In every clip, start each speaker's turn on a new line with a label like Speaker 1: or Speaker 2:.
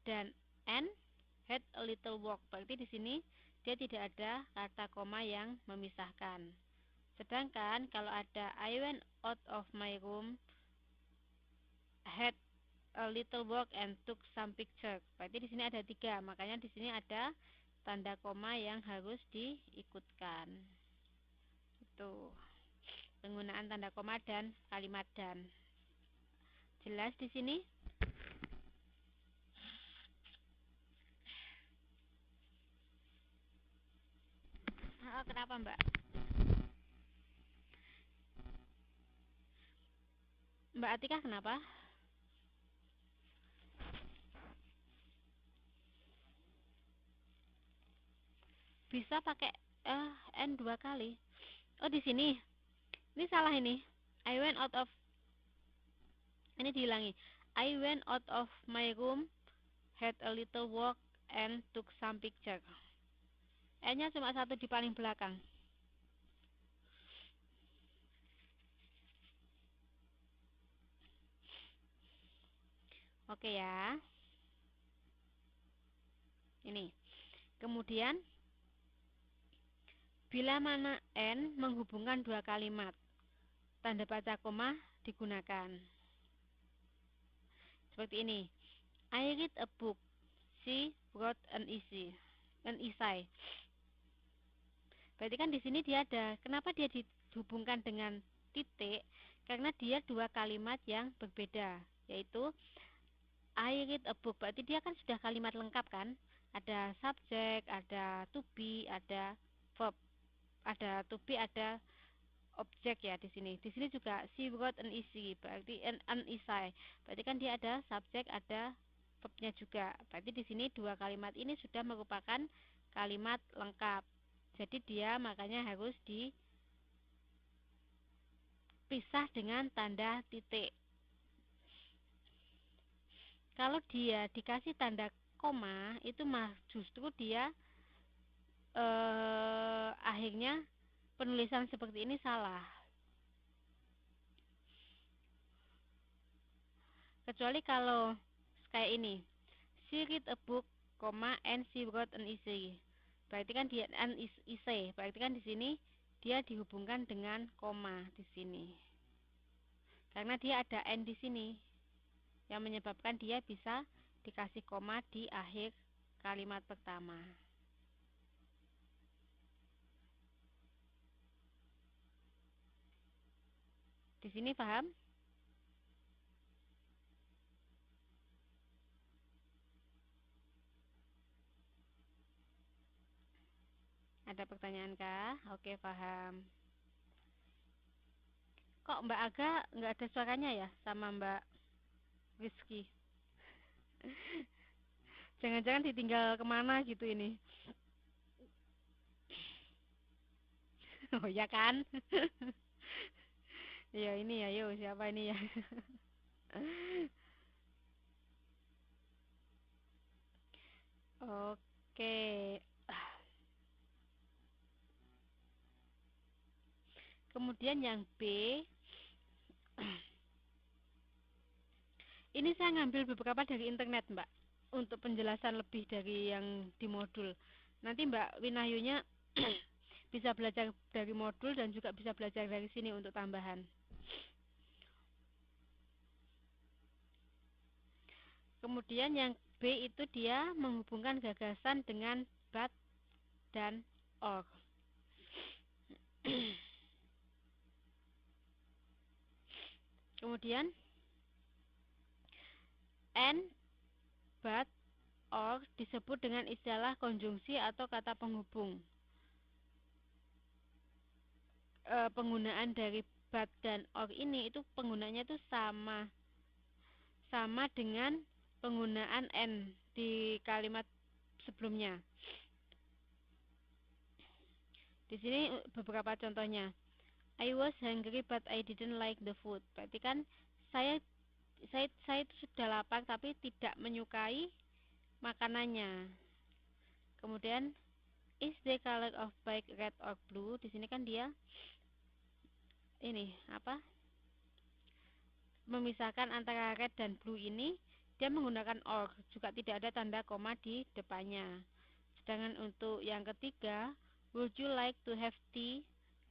Speaker 1: dan and had a little walk. Berarti di sini dia tidak ada kata koma yang memisahkan. Sedangkan kalau ada I went out of my room, had a little walk and took some picture. Berarti di sini ada 3, makanya di sini ada tanda koma yang harus diikutkan. Itu penggunaan tanda koma dan kalimat dan. Jelas di sini? Oh, kenapa Mbak? Mbak Atika kenapa? Bisa pakai N 2 kali. Oh, di sini. Ini salah ini. I went out of. Ini diulangi. I went out of my room, had a little walk, and took some picture. N-nya cuma 1 di paling belakang. Oke ya. Ini. Kemudian bila mana N menghubungkan 2 kalimat, tanda baca koma digunakan. Seperti ini. I read a book. She wrote an essay. Berarti kan di sini dia ada. Kenapa dia dihubungkan dengan titik? Karena dia 2 kalimat yang berbeda, yaitu I read a book. Berarti dia kan sudah kalimat lengkap kan? Ada subjek, ada to be, ada verb, ada to be, ada objek ya di sini. Di sini juga she wrote an essay, berarti an essay. Berarti kan dia ada subjek, ada verbnya juga. Berarti di sini 2 kalimat ini sudah merupakan kalimat lengkap. Jadi dia makanya harus dipisah dengan tanda titik. Kalau dia dikasih tanda koma, itu mah justru dia akhirnya penulisan seperti ini salah. Kecuali kalau kayak ini, she read a book, and she wrote an essay. Berarti kan dia an essay. Berarti kan di sini dia dihubungkan dengan koma di sini. Karena dia ada n di sini, yang menyebabkan dia bisa dikasih koma di akhir kalimat pertama. Di sini paham? Ada pertanyaan kah? Oke, paham. Kok Mbak Aga nggak ada suaranya ya sama Mbak Rizky? Jangan-jangan ditinggal kemana gitu ini. Oh ya kan? Ya ini ya, yuk siapa ini ya? Oke. Kemudian yang B, ini saya ngambil beberapa dari internet Mbak, untuk penjelasan lebih dari yang di modul. Nanti Mbak Winayunya bisa belajar dari modul dan juga bisa belajar dari sini untuk tambahan. Kemudian yang B itu dia menghubungkan gagasan dengan but dan or. Kemudian and, but, or disebut dengan istilah konjungsi atau kata penghubung. Penggunaan dari but dan or ini itu penggunaannya itu sama dengan penggunaan and di kalimat sebelumnya. Di sini beberapa contohnya. I was hungry but I didn't like the food. Berarti kan saya itu sudah lapar tapi tidak menyukai makanannya. Kemudian is the color of bike red or blue? Di sini kan dia ini apa? Memisahkan antara red dan blue ini dia menggunakan or, juga tidak ada tanda koma di depannya. Sedangkan untuk yang ketiga, would you like to have tea,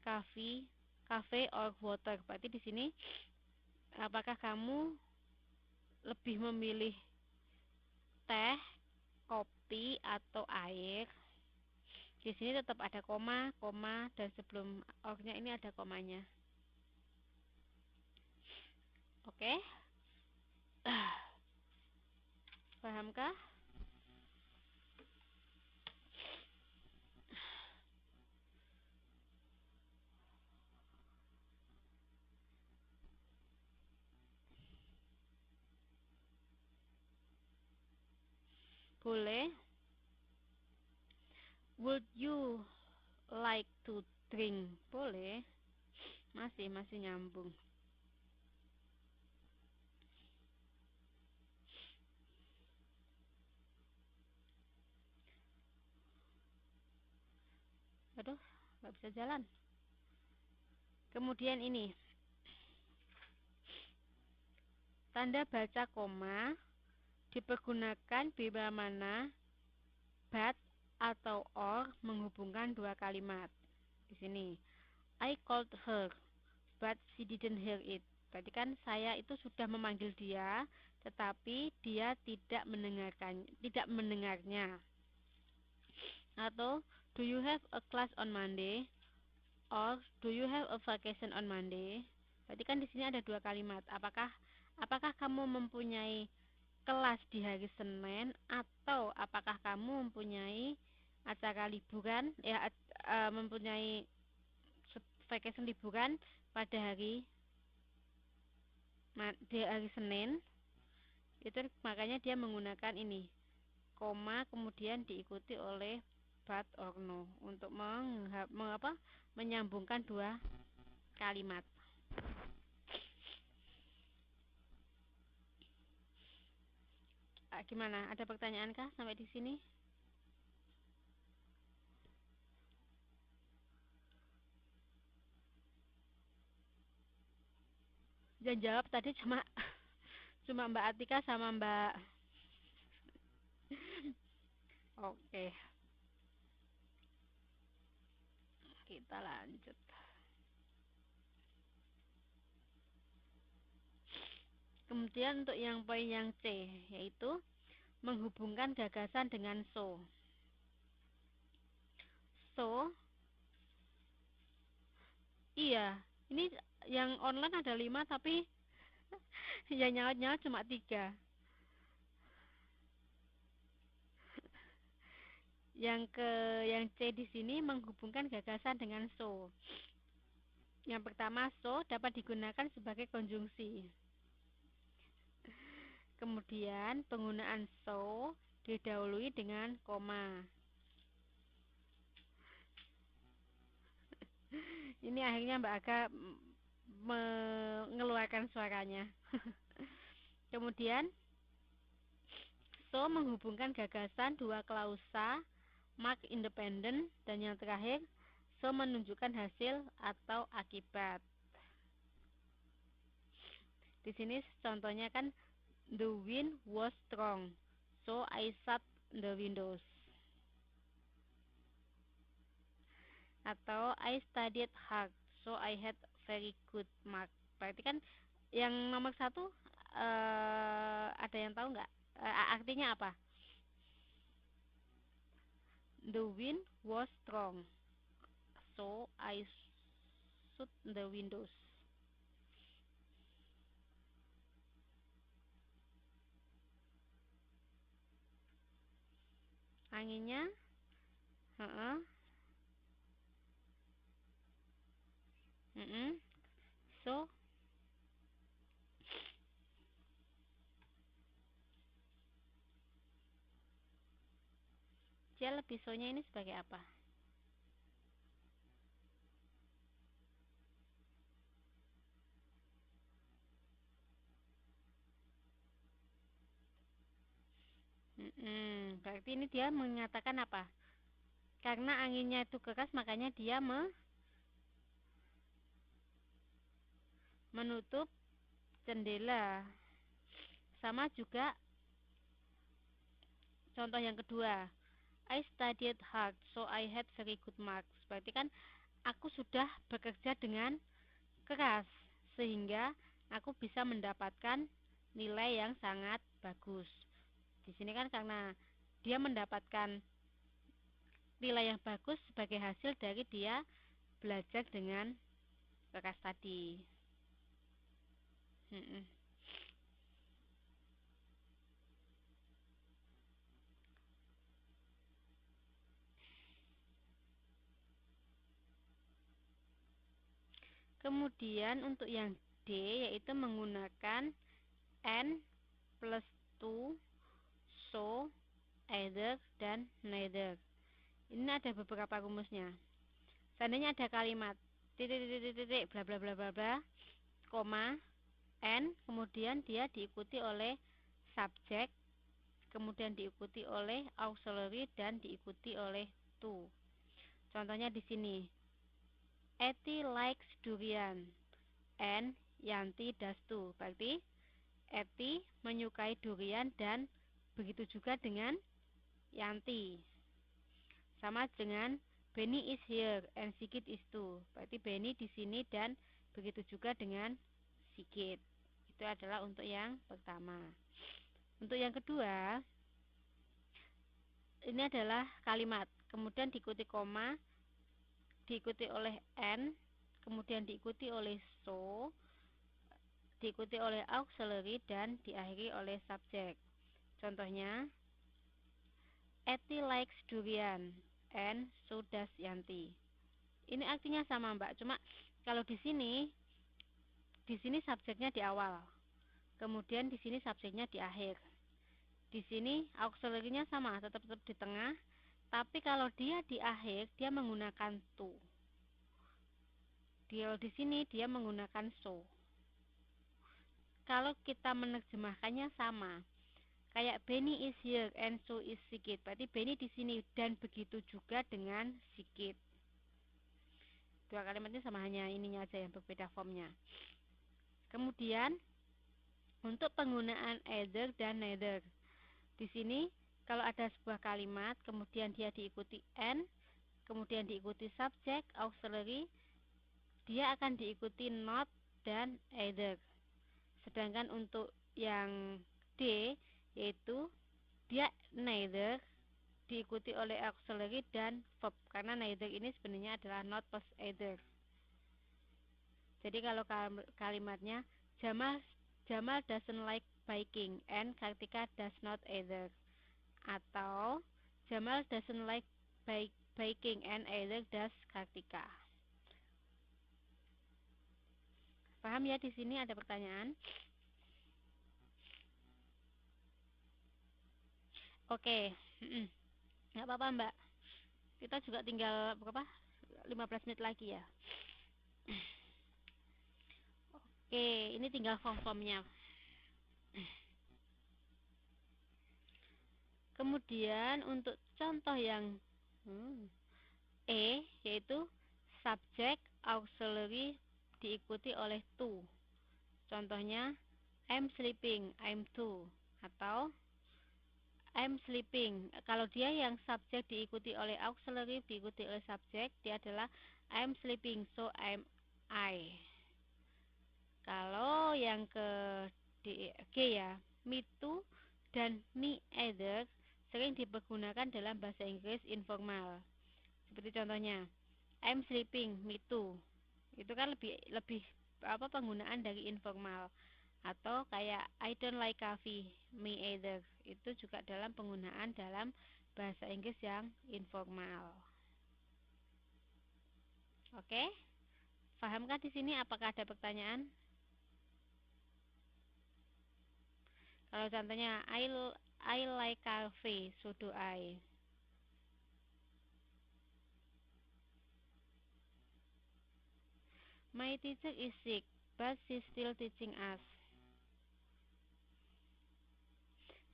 Speaker 1: cafe or water? Berarti di sini apakah kamu lebih memilih teh, kopi atau air? Di sini tetap ada koma, dan sebelum ornya ini ada komanya. Oke? Pahamkah? Boleh. Would you like to drink? Boleh. Masih nyambung. Aduh, nggak bisa jalan. Kemudian ini, tanda baca koma dipergunakan bila mana but atau or menghubungkan dua kalimat. Di sini, I called her, but she didn't hear it. Berarti kan saya itu sudah memanggil dia, tetapi dia tidak mendengarnya. Atau, do you have a class on Monday? Or, do you have a vacation on Monday? Berarti kan di sini ada dua kalimat. Apakah kamu mempunyai kelas di hari Senin, atau apakah kamu mempunyai acara liburan, mempunyai vacation liburan pada di hari Senin? Itu makanya dia menggunakan ini, koma kemudian diikuti oleh but or no untuk menyambungkan dua kalimat. Gimana? Ada pertanyaan kah sampai di sini? Dan jawab tadi cuma Mbak Atika sama Mbak. Oke. Kita lanjut. Kemudian untuk yang poin yang C, yaitu menghubungkan gagasan dengan so. So, iya, ini yang online ada 5 tapi yang nyaut-nyaut cuma 3. Yang C di sini menghubungkan gagasan dengan so. Yang pertama, so dapat digunakan sebagai konjungsi. Kemudian penggunaan so didahului dengan koma. Ini akhirnya Mbak Aga mengeluarkan suaranya. Kemudian so menghubungkan gagasan dua klausa, mark independent, dan yang terakhir so menunjukkan hasil atau akibat. Di sini contohnya kan the wind was strong, so I shut the windows. Atau I studied hard, so I had very good mark. Berarti kan yang nomor 1 ada yang tahu nggak artinya apa? The wind was strong, so I shut the windows. Anginnya, so dia lebih so-nya ini sebagai apa? Berarti ini dia mengatakan apa? Karena anginnya itu keras, makanya dia menutup jendela. Sama juga Contoh yang kedua, I studied hard, so I had very good marks. Berarti kan aku sudah bekerja dengan keras, sehingga aku bisa mendapatkan nilai yang sangat bagus. Di sini kan karena dia mendapatkan nilai yang bagus sebagai hasil dari dia belajar dengan keras tadi. Kemudian untuk yang D yaitu menggunakan and plus to, so, either, dan neither. Ini ada beberapa rumusnya. Seandainya ada kalimat titik bla bla bla bla bla, koma, and, kemudian dia diikuti oleh subjek, kemudian diikuti oleh auxiliary dan diikuti oleh to. Contohnya di sini, Eti likes durian and Yanti does too. Berarti Eti menyukai durian dan begitu juga dengan Yanti. Sama dengan Benny is here and Sigit is too. Berarti Benny di sini dan begitu juga dengan Sigit. Itu adalah untuk yang pertama. Untuk yang kedua, ini adalah kalimat, kemudian diikuti koma, diikuti oleh and, kemudian diikuti oleh so, diikuti oleh auxiliary dan diakhiri oleh subjek. Contohnya, Eti likes durian and so does Yanti. Ini artinya sama, Mbak. Cuma kalau di sini subjeknya di awal. Kemudian di sini subjeknya di akhir. Di sini auxiliary-nya sama, tetap di tengah. Tapi kalau dia di akhir, dia menggunakan to. Di sini dia menggunakan so. Kalau kita menerjemahkannya sama, kayak Benny is here and so is Sigit. Berarti Benny di sini dan begitu juga dengan Sigit. Dua kalimat ini sama, hanya ininya aja yang berbeda formnya. Kemudian untuk penggunaan either dan neither. Di sini kalau ada sebuah kalimat, kemudian dia diikuti and, kemudian diikuti subjek, auxiliary, dia akan diikuti not dan either. Sedangkan untuk yang D, yaitu dia neither diikuti oleh auxiliary dan verb, karena neither ini sebenarnya adalah not plus either. Jadi kalau kalimatnya Jamal doesn't like biking and Kartika does not either. Atau Jamal doesn't like biking and either does Kartika. Paham ya, di sini ada pertanyaan? Oke. Nggak apa-apa, Mbak. Kita juga tinggal berapa? 15 menit lagi ya. Oke, ini tinggal form-formnya. Kemudian untuk contoh yang E, yaitu subjek auxiliary diikuti oleh to. Contohnya I'm sleeping, I'm too. Atau I'm sleeping. Kalau dia yang subjek diikuti oleh auxiliary diikuti oleh subjek, dia adalah I'm sleeping, so I'm I. Kalau yang ke G ya, me too dan me either sering dipergunakan dalam bahasa Inggris informal. Seperti contohnya, I'm sleeping, me too. Itu kan lebih penggunaan dari informal. Atau kayak I don't like coffee, me either. Itu juga dalam penggunaan dalam bahasa Inggris yang informal. Oke? Pahamkah di sini? Apakah ada pertanyaan? Kalau contohnya I like coffee, so do I. My teacher is sick, but she's still teaching us.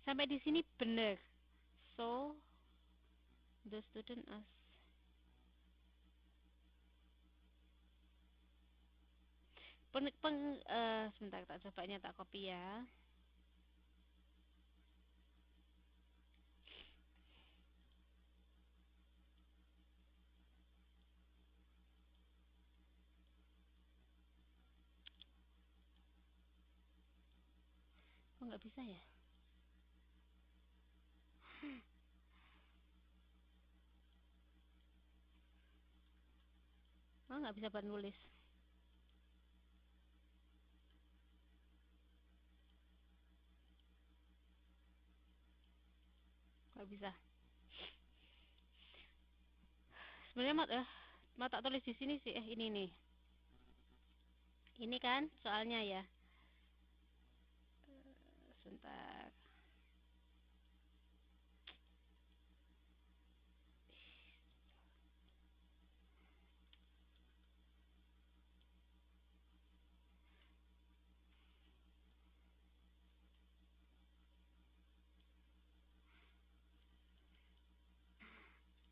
Speaker 1: Sampai di sini benar. So the student us. Sebentar, tak cobanya tak copy ya. Kok nggak bisa ya? Oh, nggak bisa buat nulis. Nggak bisa. Sebenarnya mau tak tulis di sini sih. Ini nih. Ini kan soalnya ya. Sebentar.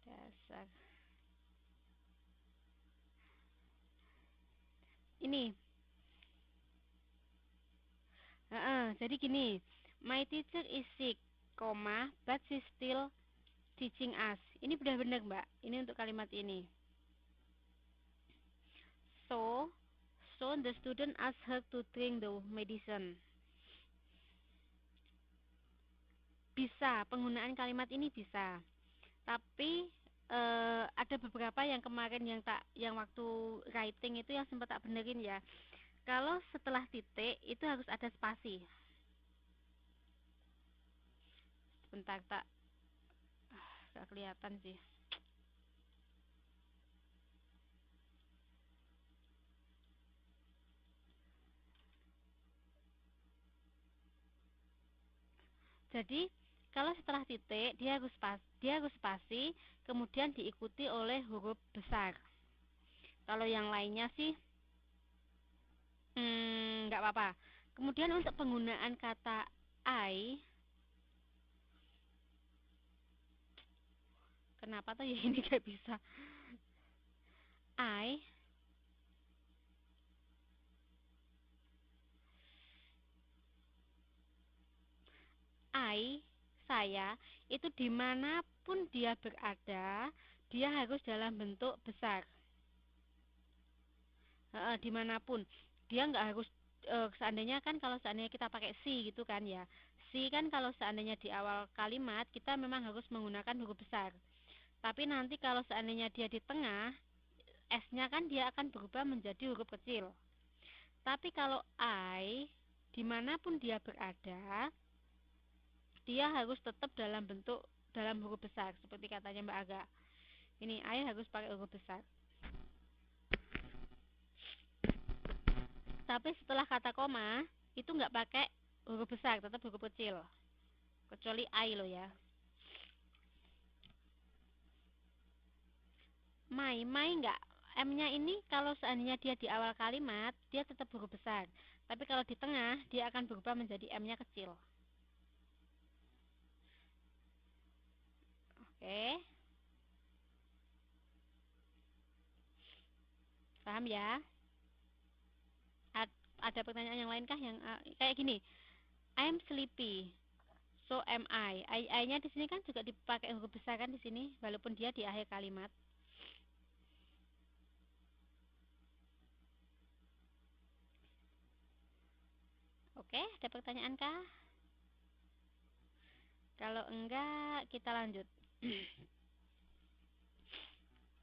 Speaker 1: Dasar. Ini. Jadi gini. My teacher is sick, but she still teaching us. Ini benar-benar, Mbak. Ini untuk kalimat ini. So, the student asked her to drink the medicine. Bisa, penggunaan kalimat ini bisa. Tapi ada beberapa yang kemarin yang waktu writing itu yang sempat tak benerin ya. Kalau setelah titik itu harus ada spasi. Sebentar tak kelihatan sih. Jadi kalau setelah titik dia harus spasi, kemudian diikuti oleh huruf besar. Kalau yang lainnya sih nggak apa-apa. Kemudian untuk penggunaan kata I, kenapa tuh ya ini nggak bisa? I saya itu dimanapun dia berada, dia harus dalam bentuk besar. Dimanapun dia nggak harus seandainya kan kalau seandainya kita pakai si gitu kan ya, si kan kalau seandainya di awal kalimat kita memang harus menggunakan huruf besar, tapi nanti kalau seandainya dia di tengah, S-nya kan dia akan berubah menjadi huruf kecil. Tapi kalau I, dimanapun dia berada, dia harus tetap dalam huruf besar seperti katanya Mbak Aga. Ini I harus pakai huruf besar. Tapi setelah kata koma itu nggak pakai huruf besar, tetap huruf kecil. Kecuali I lo ya. My nggak. M-nya ini kalau seandainya dia di awal kalimat, dia tetap huruf besar. Tapi kalau di tengah, dia akan berubah menjadi M-nya kecil. Oke. Paham ya? Ada pertanyaan yang lain kah yang kayak gini? I'm sleepy. So am I. I-nya di sini kan juga dipakai huruf besar kan di sini, walaupun dia di akhir kalimat. Oke, ada pertanyaan kah? Kalau enggak, kita lanjut.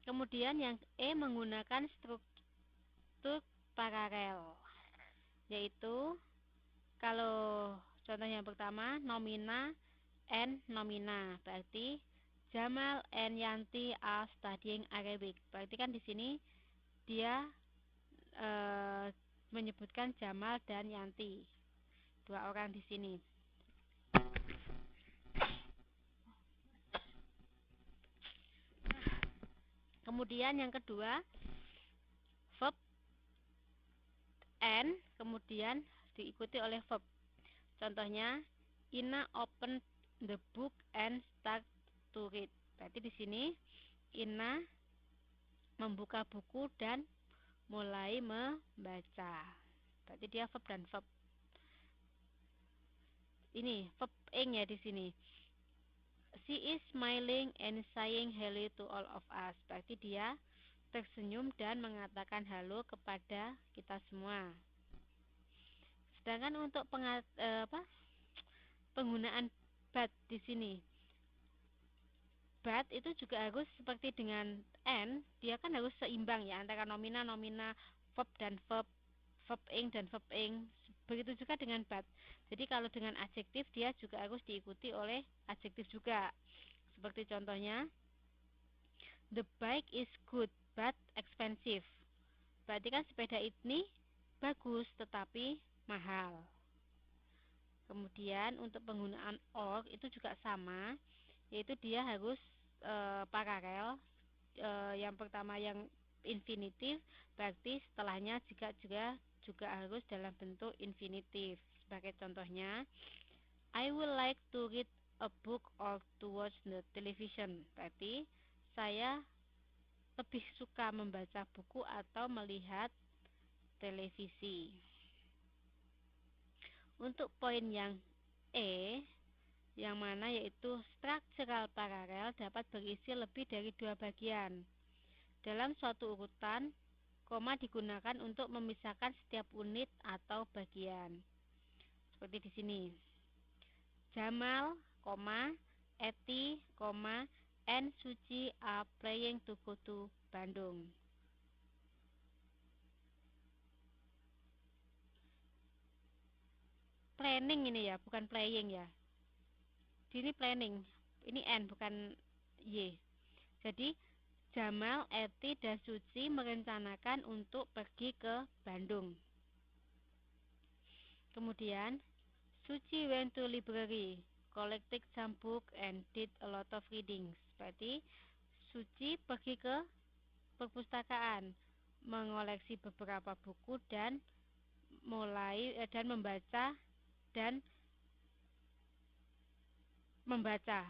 Speaker 1: Kemudian yang E menggunakan struktur paralel, yaitu kalau contoh yang pertama nomina and nomina, berarti Jamal and Yanti are studying Arabic. Berarti kan di sini dia menyebutkan Jamal dan Yanti, dua orang di sini. Kemudian yang kedua verb and kemudian diikuti oleh verb. Contohnya Ina open the book and start to read. Berarti di sini Ina membuka buku dan mulai membaca. Berarti dia verb dan verb. Ini verb ing ya di sini. She is smiling and saying hello to all of us. Berarti dia tersenyum dan mengatakan halo kepada kita semua. Sedangkan untuk penggunaan but di sini. But itu juga harus seperti dengan and, dia kan harus seimbang ya antara nomina, verb dan verb, verb ing dan verb ing. Begitu juga dengan but. Jadi kalau dengan adjektif dia juga harus diikuti oleh adjektif juga. Seperti contohnya, the bike is good but expensive. Berarti kan sepeda ini bagus tetapi mahal. Kemudian untuk penggunaan or itu juga sama, yaitu dia harus paralel. Yang pertama yang infinitif, berarti setelahnya juga harus dalam bentuk infinitif. Sebagai contohnya, I would like to read a book or to watch the television. Berarti saya lebih suka membaca buku atau melihat televisi. Untuk poin yang E, yang mana yaitu structural paralel dapat berisi lebih dari dua bagian. Dalam suatu urutan, koma digunakan untuk memisahkan setiap unit atau bagian. Seperti di sini. Jamal, Eti, and Suci are playing to go to Bandung. Planning ini ya, bukan playing ya. Ini planning. Ini N bukan Y. Jadi Jamal, Eti, dan Suci merencanakan untuk pergi ke Bandung. Kemudian Suci went to library, collected some book and did a lot of reading. Berarti Suci pergi ke perpustakaan, mengoleksi beberapa buku dan membaca dan membaca.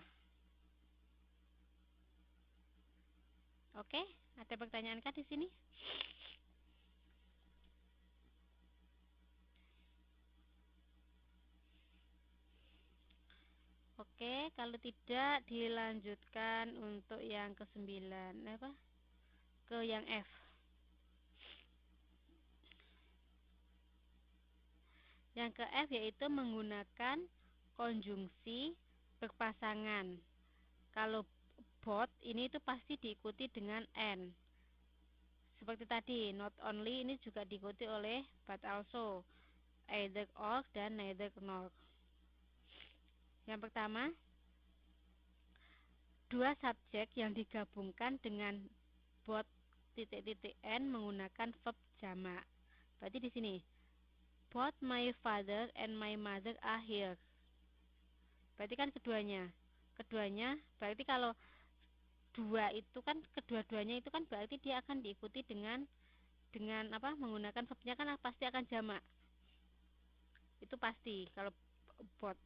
Speaker 1: Oke, ada pertanyaan kah di sini? Oke, kalau tidak dilanjutkan untuk yang ke-9 ke yang F. Yang ke F yaitu menggunakan konjungsi berpasangan. Kalau both ini itu pasti diikuti dengan and. Seperti tadi, not only ini juga diikuti oleh but also, either or dan neither nor. Yang pertama, dua subjek yang digabungkan dengan both n menggunakan verb jamak. Berarti di sini, both my father and my mother are here. Berarti kan keduanya. Keduanya berarti kalau dua itu kan kedua-duanya itu kan berarti dia akan diikuti dengan menggunakan verbnya kan pasti akan jamak. Itu pasti kalau both.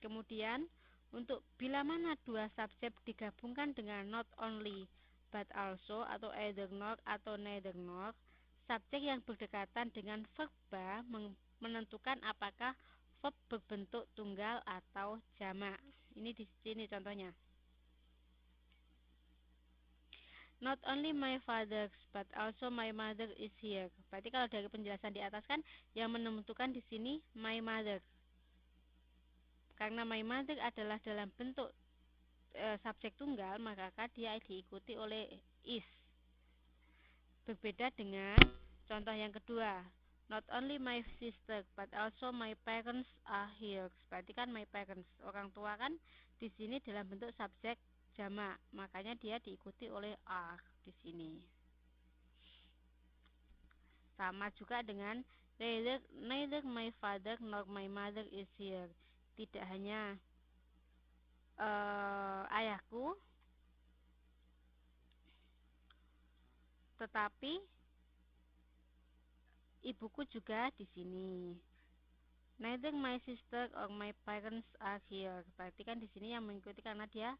Speaker 1: Kemudian untuk bila mana dua subjek digabungkan dengan not only but also atau either nor atau neither nor, subjek yang berdekatan dengan verba menentukan apakah verb berbentuk tunggal atau jamak. Ini di sini contohnya. Not only my father but also my mother is here. Berarti kalau dari penjelasan di atas kan yang menentukan di sini my mother. Karena my mother adalah dalam bentuk subjek tunggal, maka dia diikuti oleh is. Berbeda dengan contoh yang kedua. Not only my sister but also my parents are here. Berarti kan my parents, orang tua kan di sini dalam bentuk subjek jamak, makanya dia diikuti oleh are di sini. Sama juga dengan neither my father nor my mother is here. Tidak hanya ayahku, tetapi ibuku juga di sini. Neither my sister or my parents are here. Berarti kan di sini yang mengikuti karena dia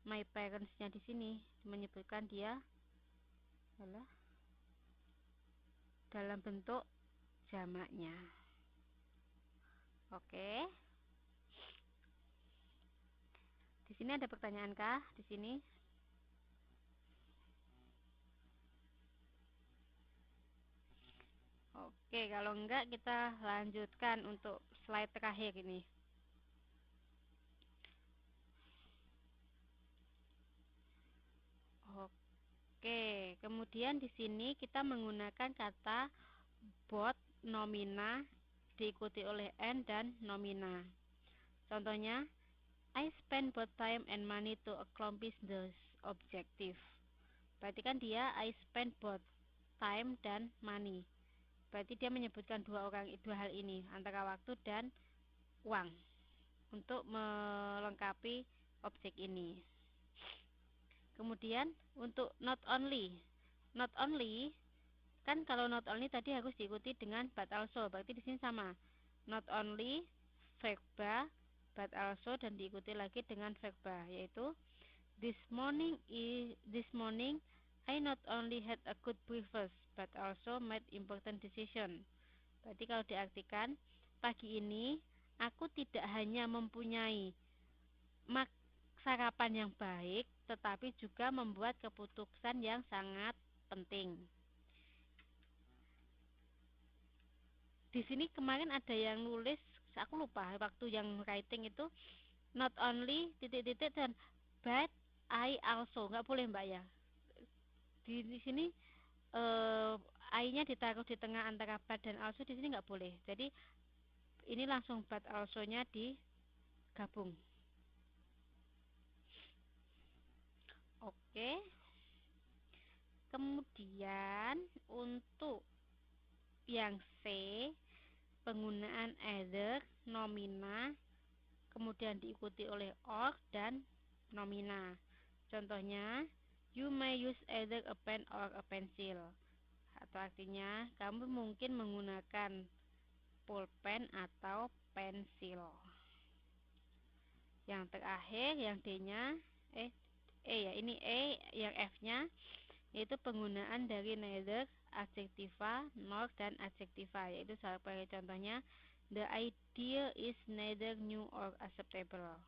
Speaker 1: my parents-nya di sini menyebutkan dia adalah dalam bentuk jamaknya. Oke. Di sini ada pertanyaan kah? Di sini? Oke, kalau enggak kita lanjutkan untuk slide terakhir ini. Oke, kemudian di sini kita menggunakan kata both nomina diikuti oleh and dan nomina. Contohnya, I spend both time and money to accomplish the objective. Berarti kan dia I spend both time dan money. Berarti dia menyebutkan dua hal ini, antara waktu dan uang, untuk melengkapi objek ini. Kemudian untuk not only kan kalau not only tadi harus diikuti dengan but also, berarti di sini sama. Not only verba but also dan diikuti lagi dengan verba, yaitu this morning I not only had a good breakfast but also made important decision. Berarti kalau diartikan, pagi ini aku tidak hanya mempunyai sarapan yang baik, tetapi juga membuat keputusan yang sangat penting. Di sini kemarin ada yang nulis, aku lupa waktu yang writing itu, not only titik-titik dan but I also, nggak boleh mbak ya. Di sini I-nya ditaruh di tengah antara but dan also, di sini nggak boleh. Jadi ini langsung but also-nya digabung. Oke. Kemudian untuk yang C, penggunaan either, nomina, kemudian diikuti oleh or dan nomina. Contohnya, you may use either a pen or a pencil. Atau artinya, kamu mungkin menggunakan pulpen atau pensil. Yang terakhir, yang D-nya, ini E, yang F-nya, yaitu penggunaan dari neither, adjektiva, nor, dan adjektiva, yaitu sebagai contohnya, the idea is neither new or acceptable.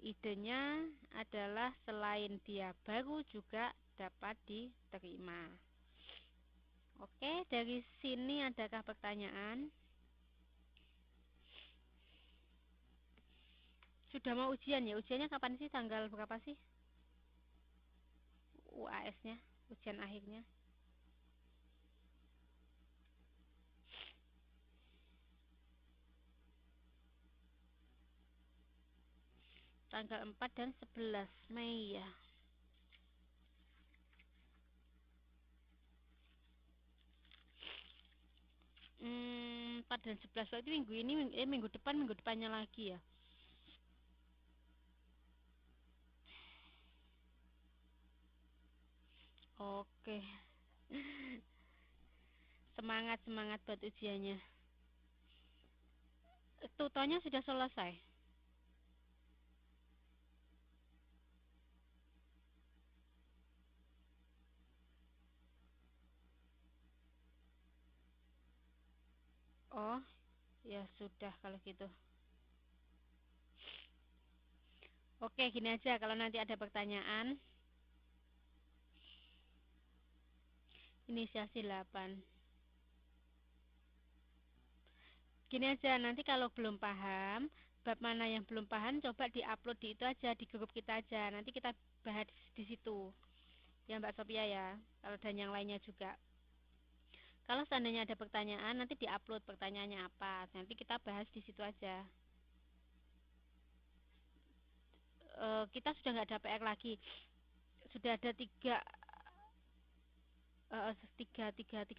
Speaker 1: Idenya adalah selain dia baru juga dapat diterima. Oke, dari sini adakah pertanyaan? Sudah mau ujian ya? Ujiannya kapan sih? Tanggal berapa sih? UAS-nya, ujian akhirnya. Tanggal 4 dan 11 Mei ya. 4 dan 11 berarti minggu ini, minggu depannya lagi ya. Oke. Semangat buat ujiannya. Tutonya sudah selesai. Oh, ya sudah kalau gitu. Oke, gini aja, kalau nanti ada pertanyaan, inisiasi 8. Gini aja, nanti kalau belum paham, bab mana yang belum paham, coba diupload di itu aja, di grup kita aja. Nanti kita bahas di situ. Ya Mbak Sophia ya, kalau dan yang lainnya juga. Kalau seandainya ada pertanyaan, nanti diupload pertanyaannya apa. Nanti kita bahas di situ aja. Kita sudah nggak ada PR lagi. Sudah ada tiga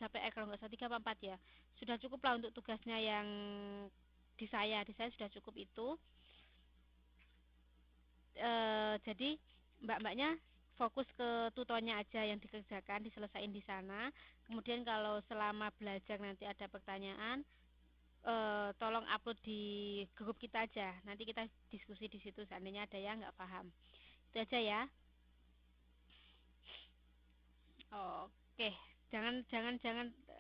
Speaker 1: PR kalau nggak salah, 3 apa 4 ya. Sudah cukup lah untuk tugasnya yang di saya sudah cukup itu. Jadi mbak-mbaknya fokus ke tutornya aja yang dikerjakan, diselesain di sana. Kemudian kalau selama belajar nanti ada pertanyaan, tolong upload di grup kita aja. Nanti kita diskusi di situ seandainya ada yang nggak paham. Itu aja ya. Oke, jangan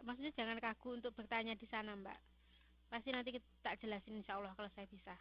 Speaker 1: maksudnya jangan ragu untuk bertanya di sana, Mbak. Pasti nanti kita jelasin insya Allah kalau saya bisa.